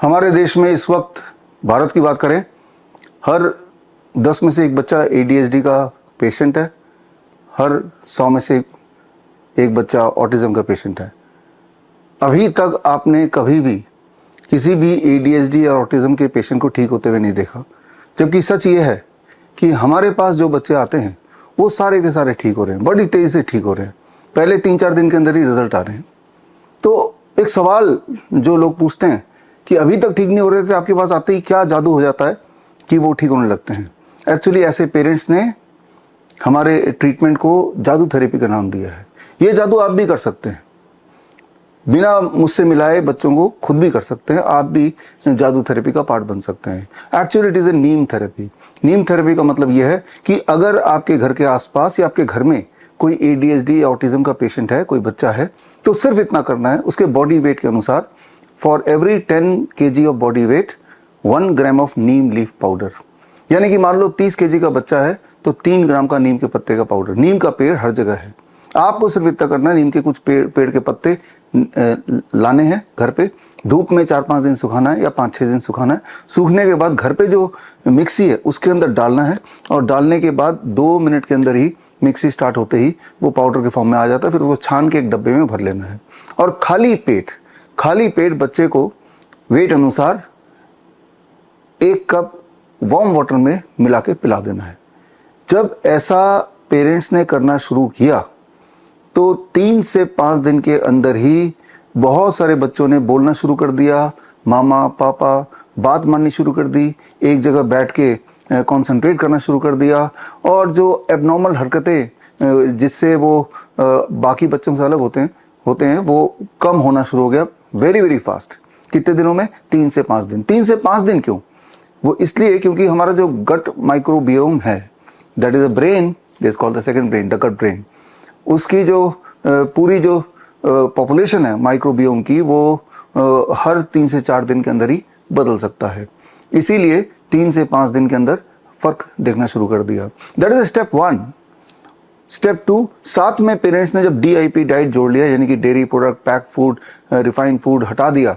हमारे देश में इस वक्त भारत की बात करें, हर 10 में से एक बच्चा ADHD का पेशेंट है, हर 100 में से एक बच्चा ऑटिज्म का पेशेंट है। अभी तक आपने कभी भी किसी भी ADHD और ऑटिज्म के पेशेंट को ठीक होते हुए नहीं देखा, जबकि सच ये है कि हमारे पास जो बच्चे आते हैं वो सारे के सारे ठीक हो रहे हैं, बड़ी तेज़ी से ठीक हो रहे हैं, पहले 3-4 दिन के अंदर ही रिजल्ट आ रहे हैं। तो एक सवाल जो लोग पूछते हैं कि अभी तक ठीक नहीं हो रहे थे, आपके पास आते ही क्या जादू हो जाता है कि वो ठीक होने लगते हैं। एक्चुअली ऐसे पेरेंट्स ने हमारे ट्रीटमेंट को जादू थेरेपी का नाम दिया है। ये जादू आप भी कर सकते हैं, बिना मुझसे मिलाए बच्चों को खुद भी कर सकते हैं। आप भी जादू थेरेपी का पार्ट बन सकते हैं। Actually it is a Neem therapy. Neem therapy का मतलब यह है कि अगर आपके घर के आसपास या आपके घर में कोई ADHD या ऑटिज्म का पेशेंट है, कोई बच्चा है, तो सिर्फ इतना करना है, उसके बॉडी वेट के अनुसार for every 10 kg of body weight 1 gram of Neem leaf powder. यानी कि मान लो 30 kg का बच्चा है तो 3 ग्राम का नीम के पत्ते का पाउडर। नीम का पेड़ हर जगह है, आपको सिर्फ इतना करना है, नीम के कुछ पेड़ के पत्ते लाने हैं घर पे, धूप में 4-5 दिन सुखाना है या 5-6 दिन सुखाना है। सूखने के बाद घर पे जो मिक्सी है उसके अंदर डालना है, और डालने के बाद 2 मिनट के अंदर ही मिक्सी स्टार्ट होते ही वो पाउडर के फॉर्म में आ जाता है। फिर उसको छान के एक डब्बे में भर लेना है, और खाली पेट बच्चे को वेट अनुसार 1 कप वार्म वाटर में मिला के पिला देना है। जब ऐसा पेरेंट्स ने करना शुरू किया तो 3 से 5 दिन के अंदर ही बहुत सारे बच्चों ने बोलना शुरू कर दिया, मामा पापा, बात माननी शुरू कर दी, एक जगह बैठ के कंसंट्रेट करना शुरू कर दिया, और जो एबनॉर्मल हरकतें जिससे वो बाकी बच्चों से अलग होते हैं वो कम होना शुरू हो गया वेरी फास्ट। कितने दिनों में? 3 से 5 दिन। 3 से 5 दिन क्यों? वो इसलिए क्योंकि हमारा जो गट माइक्रोबियोम है, that is a brain, this called the second brain, the gut brain, उसकी जो पूरी जो पॉपुलेशन है माइक्रोबियोम की, वो हर 3 से 4 दिन के अंदर ही बदल सकता है। इसीलिए 3 से 5 दिन के अंदर फर्क देखना शुरू कर दिया। That is step 1। स्टेप 2, साथ में पेरेंट्स ने जब DIP डाइट जोड़ लिया, यानी कि dairy product, pack food, refined food हटा दिया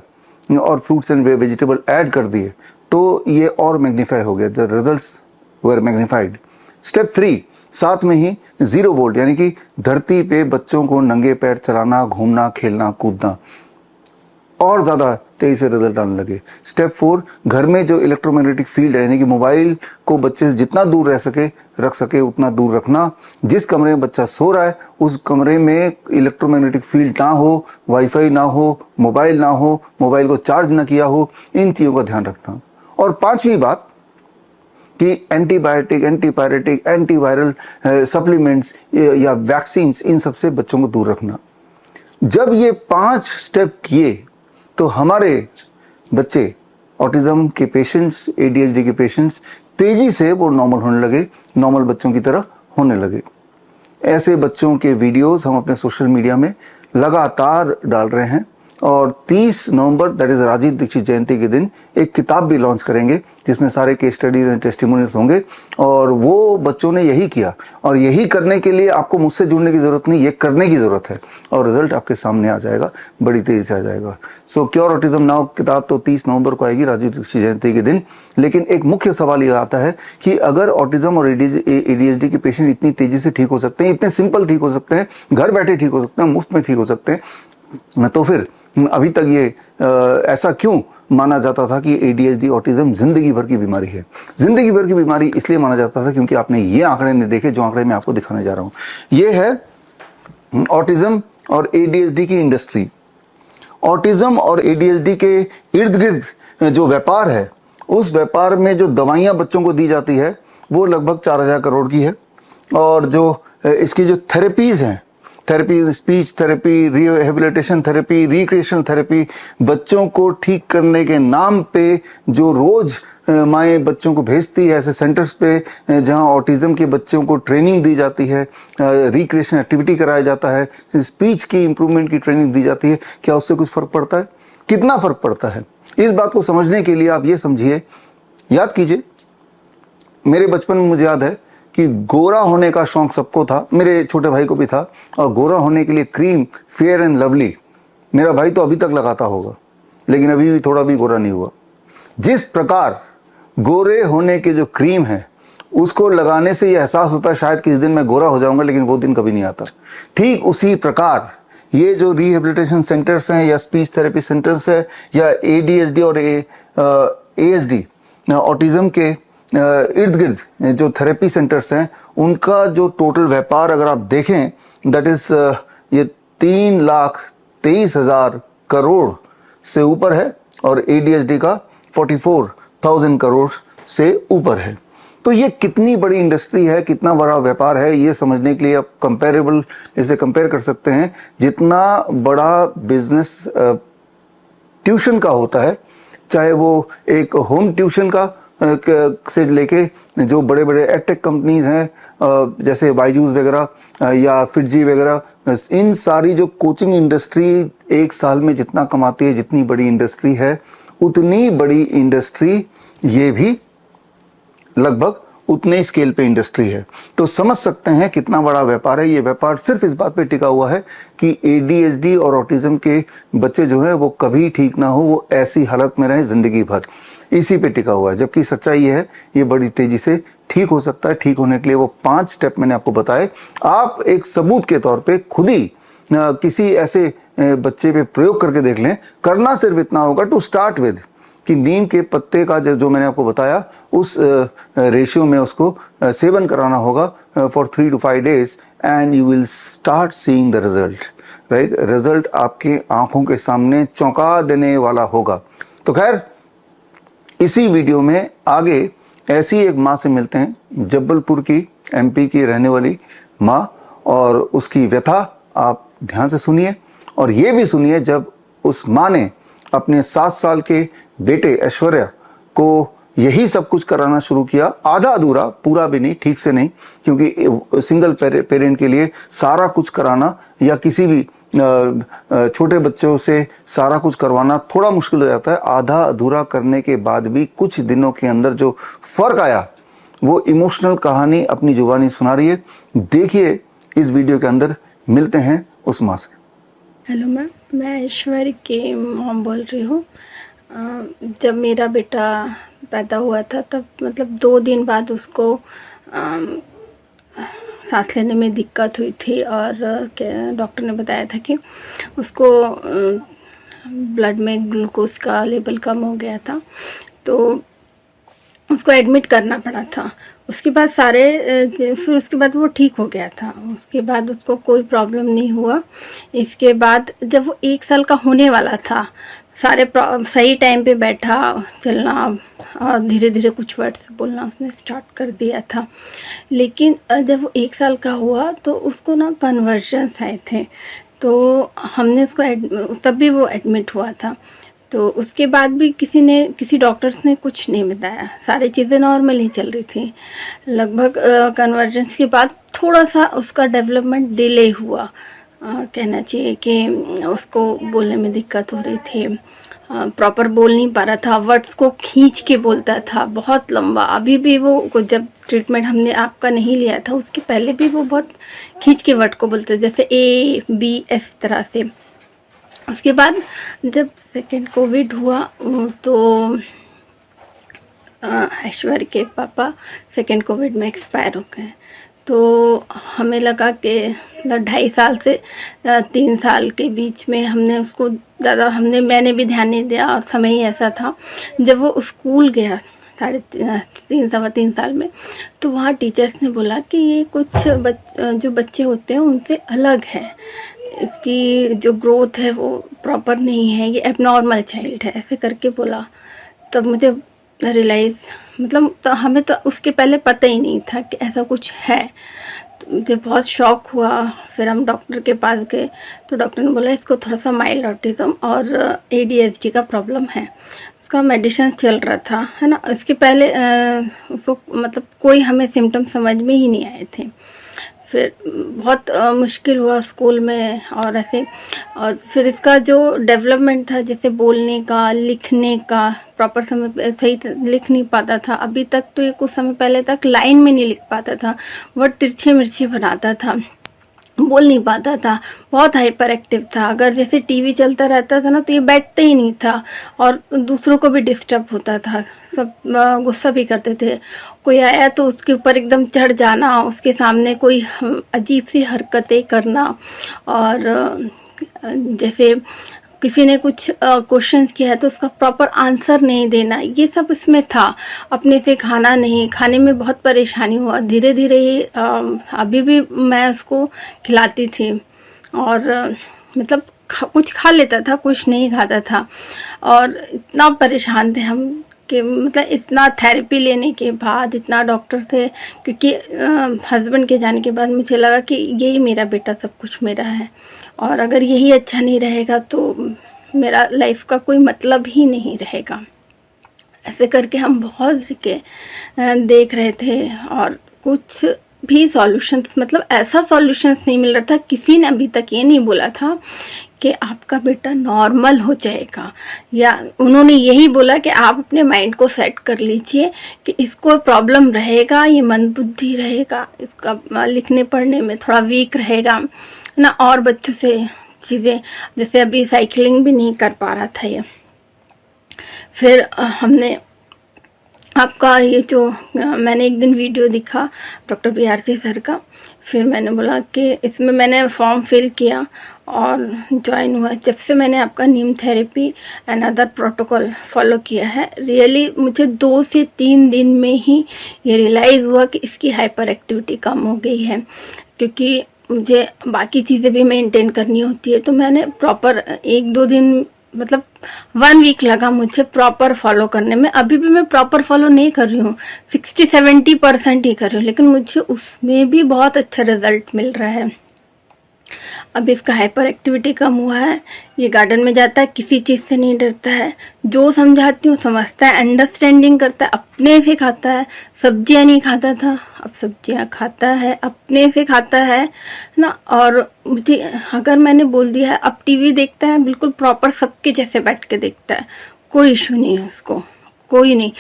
और फ्रूट्स एंड वेजिटेबल ऐड कर दिए, तो ये और मैग्नीफाई हो गया, the results were magnified. Step 3, साथ में ही 0 वोल्ट, यानी कि धरती पे बच्चों को नंगे पैर चलाना, घूमना, खेलना, कूदना, और ज़्यादा तेजी से रिजल्ट आने लगे। स्टेप 4, घर में जो इलेक्ट्रोमैग्नेटिक फील्ड है, यानी कि मोबाइल को बच्चे से जितना दूर रख सके उतना दूर रखना। जिस कमरे में बच्चा सो रहा है उस कमरे में इलेक्ट्रोमैग्नेटिक फील्ड ना हो, वाईफाई ना हो, मोबाइल ना हो, मोबाइल को चार्ज ना किया हो, इन चीज़ों का ध्यान रखना। और 5वीं बात कि एंटीबायोटिक, एंटीपायरेटिक, एंटीवायरल सप्लीमेंट्स या वैक्सीन्स, इन सबसे बच्चों को दूर रखना। जब ये 5 स्टेप किए तो हमारे बच्चे, ऑटिज्म के पेशेंट्स, ADHD के पेशेंट्स, तेजी से वो नॉर्मल होने लगे, नॉर्मल बच्चों की तरह होने लगे। ऐसे बच्चों के वीडियोस हम अपने सोशल मीडिया में लगातार डाल रहे हैं, और 30 नवंबर, दैट इज राजीव दीक्षित जयंती के दिन, एक किताब भी लॉन्च करेंगे जिसमें सारे केस स्टडीज एंड टेस्टिमोनियल्स होंगे। और वो बच्चों ने यही किया, और यही करने के लिए आपको मुझसे जुड़ने की ज़रूरत नहीं, ये करने की ज़रूरत है, और रिजल्ट आपके सामने आ जाएगा, बड़ी तेज़ी से आ जाएगा। सो क्योर ऑटिज्म नाउ किताब तो 30 नवंबर को आएगी, राजीव दीक्षित जयंती के दिन। लेकिन एक मुख्य सवाल ये आता है कि अगर ऑटिज्म और ADHD के पेशेंट इतनी तेज़ी से ठीक हो सकते हैं, इतने सिंपल ठीक हो सकते हैं, घर बैठे ठीक हो सकते हैं, मुफ्त में ठीक हो सकते हैं, तो फिर अभी तक ये ऐसा क्यों माना जाता था कि ADHD ऑटिज्म जिंदगी भर की बीमारी है? जिंदगी भर की बीमारी इसलिए माना जाता था क्योंकि आपने ये आंकड़े नहीं देखे जो आंकड़े मैं आपको दिखाने जा रहा हूँ। ये है ऑटिज्म और ADHD की इंडस्ट्री। ऑटिज्म और ADHD के इर्द गिर्द जो व्यापार है, उस व्यापार में जो दवाइयाँ बच्चों को दी जाती है वो लगभग 4000 करोड़ की है, और जो इसकी जो थेरेपीज़ हैं, therapy, speech therapy, rehabilitation therapy, recreational therapy, बच्चों को ठीक करने के नाम पे जो रोज माएँ बच्चों को भेजती है ऐसे सेंटर्स पे जहां ऑटिज्म के बच्चों को ट्रेनिंग दी जाती है, रिक्रिएशन एक्टिविटी कराया जाता है, स्पीच की इम्प्रूवमेंट की ट्रेनिंग दी जाती है, क्या उससे कुछ फ़र्क पड़ता है? कितना फ़र्क पड़ता है? इस बात को समझने के लिए आप ये समझिए, याद कीजिए, मेरे बचपन में मुझे याद है कि गोरा होने का शौक सबको था, मेरे छोटे भाई को भी था, और गोरा होने के लिए क्रीम फेयर एंड लवली मेरा भाई तो अभी तक लगाता होगा। लेकिन अभी भी थोड़ा भी गोरा नहीं हुआ। जिस प्रकार गोरे होने के जो क्रीम है उसको लगाने से ये एहसास होता है शायद कि इस दिन मैं गोरा हो जाऊंगा, लेकिन वो दिन कभी नहीं आता। ठीक उसी प्रकार ये जो रिहेबिलिटेशन सेंटर्स हैं या स्पीच थेरेपी सेंटर्स है या ADHD और ASD ऑटिज्म के इर्द गिर्द जो थेरेपी सेंटर्स हैं उनका जो टोटल व्यापार अगर आप देखें दैट इज ये 3,23,000 करोड़ से ऊपर है और ADHD का 44,000 करोड़ से ऊपर है। तो ये कितनी बड़ी इंडस्ट्री है, कितना बड़ा व्यापार है, ये समझने के लिए आप कंपेरेबल इसे कंपेयर कर सकते हैं। जितना बड़ा बिजनेस ट्यूशन का होता है, चाहे वो एक होम ट्यूशन का से लेके जो बड़े बड़े एडटेक कंपनीज हैं जैसे बायजूस वगैरह या फिटजी वगैरह, इन सारी जो कोचिंग इंडस्ट्री एक साल में जितना कमाती है, जितनी बड़ी इंडस्ट्री है उतनी बड़ी इंडस्ट्री ये भी लगभग उतने स्केल पे इंडस्ट्री है। तो समझ सकते हैं कितना बड़ा व्यापार है। ये व्यापार सिर्फ इस बात पे टिका हुआ है कि ADHD और ऑटिज्म के बच्चे जो है वो कभी ठीक ना हो, वो ऐसी हालत में रहे जिंदगी भर, इसी पे टिका हुआ है। जबकि सच्चाई ये है ये बड़ी तेजी से ठीक हो सकता है। ठीक होने के लिए वो 5 स्टेप मैंने आपको बताए। आप एक सबूत के तौर पे खुद ही किसी ऐसे बच्चे पे प्रयोग करके देख लें। करना सिर्फ इतना होगा टू स्टार्ट विद कि नीम के पत्ते का जो मैंने आपको बताया उस रेशियो में उसको सेवन कराना होगा for 3 to 5 days and you will start seeing the result, right. Result आपके आंखों के सामने चौंका देने वाला होगा। तो खैर इसी वीडियो में आगे ऐसी एक माँ से मिलते हैं, जबलपुर की MP की रहने वाली माँ, और उसकी व्यथा आप ध्यान से सुनिए और ये भी सुनिए जब उस माँ ने अपने 7 साल के बेटे ऐश्वर्या को यही सब कुछ कराना शुरू किया। आधा अधूरा, पूरा भी नहीं, ठीक से नहीं, क्योंकि सिंगल पेरेंट के लिए सारा कुछ कराना या किसी भी छोटे बच्चों से सारा कुछ करवाना थोड़ा मुश्किल हो जाता है। आधा अधूरा करने के बाद भी कुछ दिनों के अंदर जो फर्क आया वो इमोशनल कहानी अपनी जुबानी सुना रही है। देखिए इस वीडियो के अंदर। मिलते हैं उस माँ से। हेलो मैम, मैं ऐश्वर्य की मॉम बोल रही हूँ। जब मेरा बेटा पैदा हुआ था तब मतलब 2 दिन बाद उसको सांस लेने में दिक्कत हुई थी और डॉक्टर ने बताया था कि उसको ब्लड में ग्लूकोज का लेवल कम हो गया था, तो उसको एडमिट करना पड़ा था। उसके बाद फिर उसके बाद वो ठीक हो गया था। उसके बाद उसको कोई प्रॉब्लम नहीं हुआ। इसके बाद जब वो 1 साल का होने वाला था, सही टाइम पे बैठा, चलना और धीरे धीरे कुछ वर्ड्स बोलना उसने स्टार्ट कर दिया था। लेकिन जब वो 1 साल का हुआ तो उसको ना कन्वर्जन्स आए थे, तो हमने उसको तब भी वो एडमिट हुआ था। तो उसके बाद भी किसी डॉक्टर्स ने कुछ नहीं बताया, सारी चीज़ें नॉर्मल ही चल रही थी। लगभग कन्वर्जेंस के बाद थोड़ा सा उसका डेवलपमेंट डिले हुआ, कहना चाहिए कि उसको बोलने में दिक्कत हो रही थी, प्रॉपर बोल नहीं पा रहा था, वर्ड्स को खींच के बोलता था बहुत लंबा। अभी भी वो जब ट्रीटमेंट हमने आपका नहीं लिया था उसके पहले भी वो बहुत खींच के वर्ड को बोलते, जैसे ABS तरह से। उसके बाद जब सेकेंड कोविड हुआ तो ऐश्वर्य के पापा सेकेंड कोविड में एक्सपायर हो गए। तो हमें लगा कि 2.5 साल से 3 साल के बीच में हमने उसको मैंने भी ध्यान नहीं दिया, और समय ही ऐसा था। जब वो स्कूल गया 3.5 साल में, तो वहाँ टीचर्स ने बोला कि ये कुछ जो बच्चे होते हैं उनसे अलग है, इसकी जो ग्रोथ है वो प्रॉपर नहीं है, ये एबनॉर्मल चाइल्ड है, ऐसे करके बोला। तब मुझे रियलाइज़ मतलब तो हमें तो उसके पहले पता ही नहीं था कि ऐसा कुछ है। तो मुझे बहुत शॉक हुआ। फिर हम डॉक्टर के पास गए तो डॉक्टर ने बोला इसको थोड़ा सा माइल्ड ऑटिज़म और ADHD का प्रॉब्लम है। उसका मेडिसिन चल रहा था, है ना। इसके पहले उसको मतलब कोई हमें सिम्टम समझ में ही नहीं आए थे। फिर बहुत मुश्किल हुआ स्कूल में और ऐसे। और फिर इसका जो डेवलपमेंट था, जैसे बोलने का, लिखने का, प्रॉपर समय पे सही लिख नहीं पाता था। अभी तक तो ये कुछ समय पहले तक लाइन में नहीं लिख पाता था, वर्ड तिरछे मिर्चे बनाता था। बोल नहीं पाता था, बहुत हाइपर एक्टिव था। अगर जैसे टीवी चलता रहता था ना तो ये बैठता ही नहीं था और दूसरों को भी डिस्टर्ब होता था। सब गुस्सा भी करते थे। कोई आया तो उसके ऊपर एकदम चढ़ जाना, उसके सामने कोई अजीब सी हरकतें करना, और जैसे किसी ने कुछ क्वेश्चंस किया है तो उसका प्रॉपर आंसर नहीं देना, ये सब इसमें था। अपने से खाना नहीं खाने में बहुत परेशानी हुआ। धीरे धीरे ये अभी भी मैं उसको खिलाती थी, और मतलब कुछ खा लेता था, कुछ नहीं खाता था। और इतना परेशान थे हम कि मतलब इतना थेरेपी लेने के बाद, इतना डॉक्टर से, क्योंकि हस्बैंड के जाने के बाद मुझे लगा कि यही मेरा बेटा, सब कुछ मेरा है, और अगर यही अच्छा नहीं रहेगा तो मेरा लाइफ का कोई मतलब ही नहीं रहेगा। ऐसे करके हम बहुत के देख रहे थे, और कुछ भी सॉल्यूशंस, मतलब ऐसा सॉल्यूशंस नहीं मिल रहा था। किसी ने अभी तक ये नहीं बोला था कि आपका बेटा नॉर्मल हो जाएगा, या उन्होंने यही बोला कि आप अपने माइंड को सेट कर लीजिए कि इसको प्रॉब्लम रहेगा, ये मंदबुद्धि रहेगा, इसका लिखने पढ़ने में थोड़ा वीक रहेगा ना, और बच्चों से चीज़ें, जैसे अभी साइकिलिंग भी नहीं कर पा रहा था ये। फिर हमने आपका ये जो मैंने एक दिन वीडियो दिखा डॉक्टर BRC सर का, फिर मैंने बोला कि इसमें मैंने फॉर्म फिल किया और ज्वाइन हुआ। जब से मैंने आपका नीम therapy and other protocol follow किया है, रियली मुझे 2 से 3 दिन में ही ये रियलाइज़ हुआ कि इसकी हाइपर एक्टिविटी कम हो गई है। क्योंकि मुझे बाकी चीज़ें भी मेंटेन करनी होती है, तो मैंने प्रॉपर 1-2 दिन, मतलब 1 वीक लगा मुझे प्रॉपर फॉलो करने में। अभी भी मैं प्रॉपर फॉलो नहीं कर रही हूँ, 60-70% ही कर रही हूँ, लेकिन मुझे उसमें भी बहुत अच्छा रिजल्ट मिल रहा है। अब इसका हाइपर एक्टिविटी कम हुआ है, ये गार्डन में जाता है, किसी चीज़ से नहीं डरता है, जो समझाती हूँ समझता है, अंडरस्टैंडिंग करता है, अपने से खाता है। सब्जियाँ नहीं खाता था, अब सब्जियाँ खाता है, अपने से खाता है ना। और मुझे अगर मैंने बोल दिया है, अब टीवी देखता है बिल्कुल प्रॉपर सबके जैसे बैठ के देखता है, कोई इशू नहीं है उसको, कोई नहीं।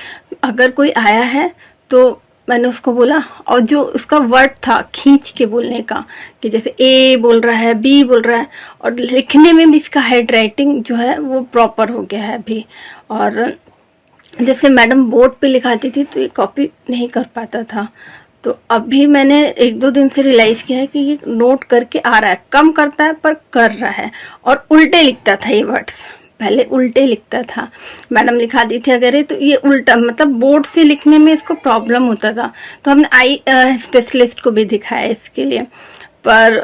अगर कोई आया है तो मैंने उसको बोला, और जो उसका वर्ड था खींच के बोलने का, कि जैसे ए बोल रहा है, बी बोल रहा है, और लिखने में भी इसका हैंड राइटिंग जो है वो प्रॉपर हो गया है अभी। और जैसे मैडम बोर्ड पे लिखाती थी तो ये कॉपी नहीं कर पाता था, तो अभी मैंने 1-2 दिन से रियलाइज़ किया है कि ये नोट करके आ रहा है, कम करता है पर कर रहा है। और उल्टे लिखता था ये वर्ड्स, पहले उल्टे लिखता था, मैडम लिखा दी थी अगर ये, तो ये उल्टा, मतलब बोर्ड से लिखने में इसको प्रॉब्लम होता था। तो हमने आई स्पेशलिस्ट को भी दिखाया इसके लिए, पर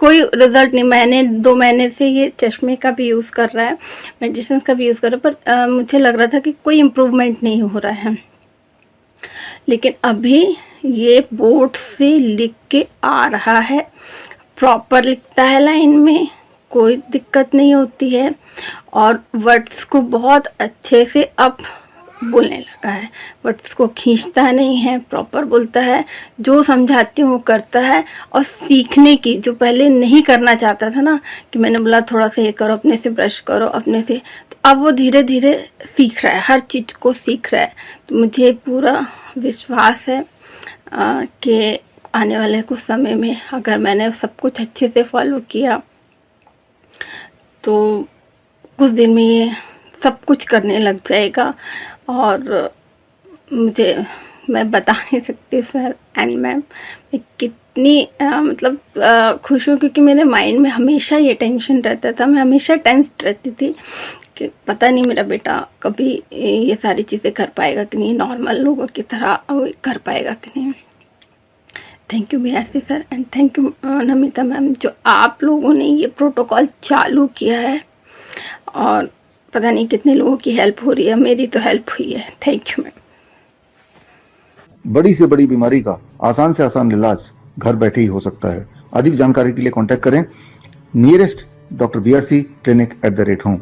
कोई रिजल्ट नहीं। मैंने 2 महीने से ये चश्मे का भी यूज़ कर रहा है, मेडिसिन का भी यूज़ कर रहा है, पर मुझे लग रहा था कि कोई इम्प्रूवमेंट नहीं हो रहा है। लेकिन अभी ये बोर्ड से लिख के आ रहा है, प्रॉपर लिखता है, लाइन में कोई दिक्कत नहीं होती है, और वर्ड्स को बहुत अच्छे से अब बोलने लगा है। वर्ड्स को खींचता नहीं है, प्रॉपर बोलता है, जो समझाती हूँ वो करता है। और सीखने की, जो पहले नहीं करना चाहता था ना, कि मैंने बोला थोड़ा सा ये करो, अपने से ब्रश करो, अपने से, तो अब वो धीरे धीरे सीख रहा है, हर चीज़ को सीख रहा है। तो मुझे पूरा विश्वास है कि आने वाले कुछ समय में अगर मैंने सब कुछ अच्छे से फॉलो किया तो कुछ दिन में ये सब कुछ करने लग जाएगा। और मैं बता नहीं सकती सर एंड मैम, मैं कितनी मतलब खुश हूँ, क्योंकि मेरे माइंड में हमेशा ये टेंशन रहता था, मैं हमेशा टेंस्ड रहती थी कि पता नहीं मेरा बेटा कभी ये सारी चीज़ें कर पाएगा कि नहीं, नॉर्मल लोगों की तरह कर पाएगा कि नहीं। Thank you BRC sir and thank you Namita ma'am, जो आप लोगों ने ये प्रोटोकॉल चालू किया है, और पता नहीं कितने लोगों की हेल्प हो रही है, मेरी तो हेल्प हुई है। Thank you ma'am. बड़ी से बड़ी बीमारी का आसान से आसान इलाज घर बैठे ही हो सकता है। अधिक जानकारी के लिए कांटेक्ट करें nearest doctor BRC clinic @home।